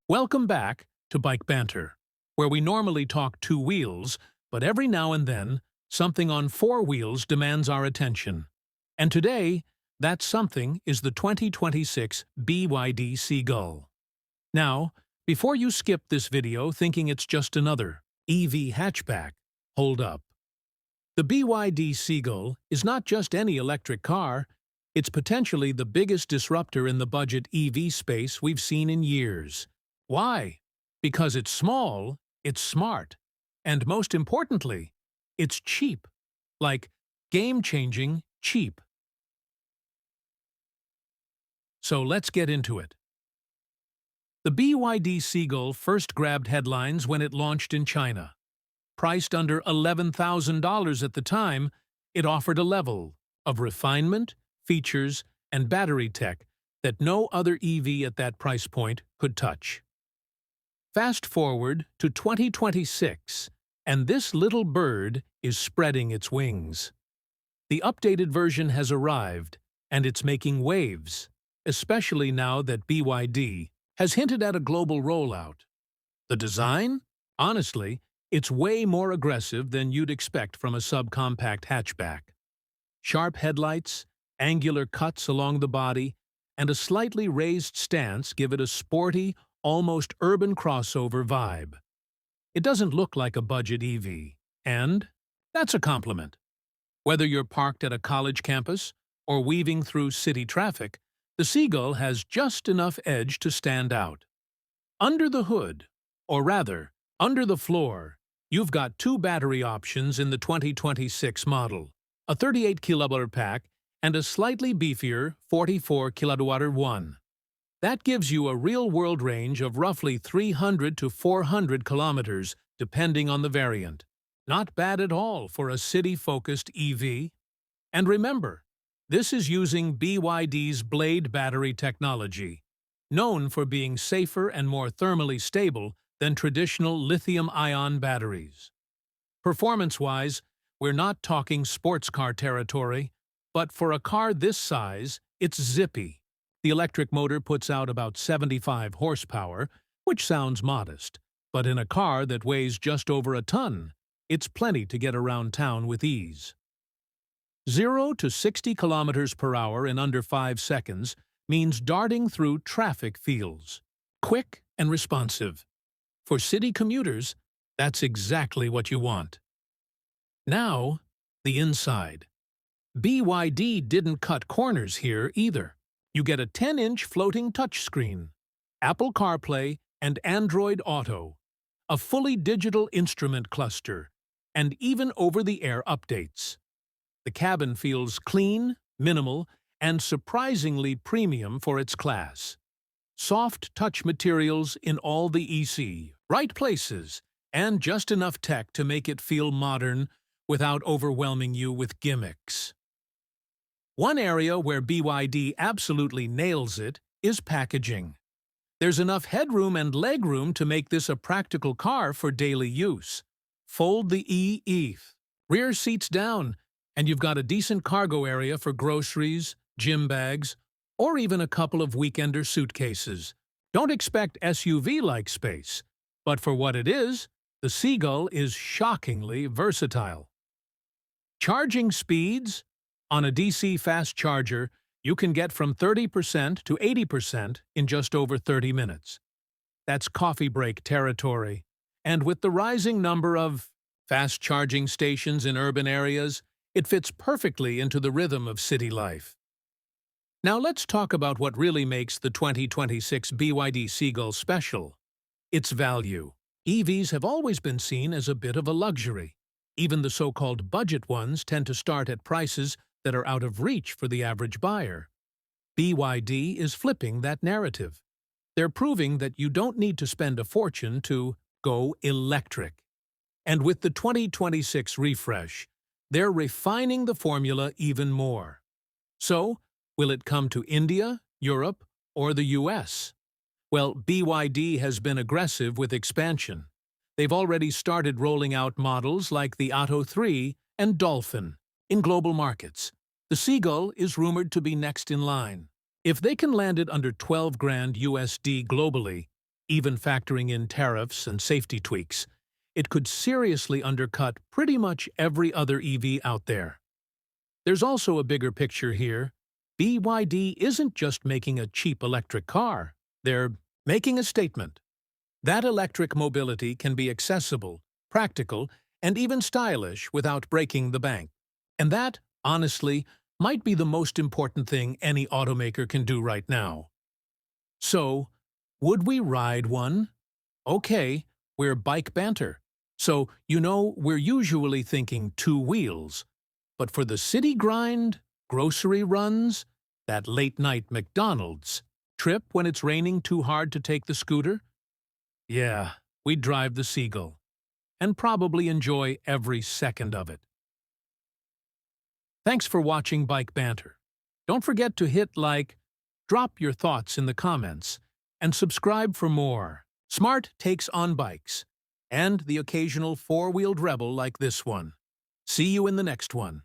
Welcome back to Bike Banter, where we normally talk two wheels, but every now and then, something on four wheels demands our attention. And today, that something is the 2026 BYD Seagull. Now, before you skip this video thinking it's just another EV hatchback, hold up. The BYD Seagull is not just any electric car, it's potentially the biggest disruptor in the budget EV space we've seen in years. Why? Because it's small, it's smart, and most importantly, it's cheap. Like, game-changing cheap. So let's get into it. The BYD Seagull first grabbed headlines when it launched in China. Priced under $11,000 at the time, it offered a level of refinement, features, and battery tech that no other EV at that price point could touch. Fast forward to 2026, and this little bird is spreading its wings. The updated version has arrived, and it's making waves, especially now that BYD has hinted at a global rollout. The design? Honestly, it's way more aggressive than you'd expect from a subcompact hatchback. Sharp headlights, angular cuts along the body, and a slightly raised stance give it a sporty, almost urban crossover vibe. It doesn't look like a budget EV, and that's a compliment. Whether you're parked at a college campus or weaving through city traffic, the Seagull has just enough edge to stand out. Under the hood, or rather, under the floor, you've got two battery options in the 2026 model, a 38 kWh pack and a slightly beefier 44 kWh one. That gives you a real-world range of roughly 300 to 400 kilometers, depending on the variant. Not bad at all for a city-focused EV. And remember, this is using BYD's Blade battery technology, known for being safer and more thermally stable than traditional lithium-ion batteries. Performance-wise, we're not talking sports car territory, but for a car this size, it's zippy. The electric motor puts out about 75 horsepower, which sounds modest, but in a car that weighs just over a ton, it's plenty to get around town with ease. 0 to 60 kilometers per hour in under 5 seconds means darting through traffic fields. Quick and responsive. For city commuters, that's exactly what you want. Now, the inside. BYD didn't cut corners here either. You get a 10-inch floating touchscreen, Apple CarPlay and Android Auto, a fully digital instrument cluster, and even over-the-air updates. The cabin feels clean, minimal, and surprisingly premium for its class. Soft touch materials in all the EC, right places, and just enough tech to make it feel modern without overwhelming you with gimmicks. One area where BYD absolutely nails it is packaging. There's enough headroom and legroom to make this a practical car for daily use. Fold the EF, rear seats down, and you've got a decent cargo area for groceries, gym bags, or even a couple of weekender suitcases. Don't expect SUV-like space, but for what it is, the Seagull is shockingly versatile. Charging speeds? On a DC fast charger, you can get from 30% to 80% in just over 30 minutes. That's coffee break territory. And with the rising number of fast charging stations in urban areas, it fits perfectly into the rhythm of city life. Now let's talk about what really makes the 2026 BYD Seagull special. Its value. EVs have always been seen as a bit of a luxury. Even the so-called budget ones tend to start at prices that are out of reach for the average buyer. BYD is flipping that narrative. They're proving that you don't need to spend a fortune to go electric. And with the 2026 refresh, they're refining the formula even more. So, will it come to India, Europe, or the US? Well, BYD has been aggressive with expansion. They've already started rolling out models like the Atto 3 and Dolphin in global markets. The Seagull is rumored to be next in line. If they can land it under $12,000 USD globally, Even factoring in tariffs and safety tweaks, it could seriously undercut pretty much every other EV out there. There's also a bigger picture here. BYD isn't just making a cheap electric car, they're making a statement. That electric mobility can be accessible, practical, and even stylish without breaking the bank. And that, honestly, might be the most important thing any automaker can do right now. So, would we ride one? Okay, we're bike banter. So, we're usually thinking 2 wheels. But for the city grind, grocery runs, that late-night McDonald's trip when it's raining too hard to take the scooter? Yeah, we'd drive the Seagull. And probably enjoy every second of it. Thanks for watching Bike Banter. Don't forget to hit like, drop your thoughts in the comments, and subscribe for more smart takes on bikes, and the occasional 4-wheeled rebel like this one. See you in the next one.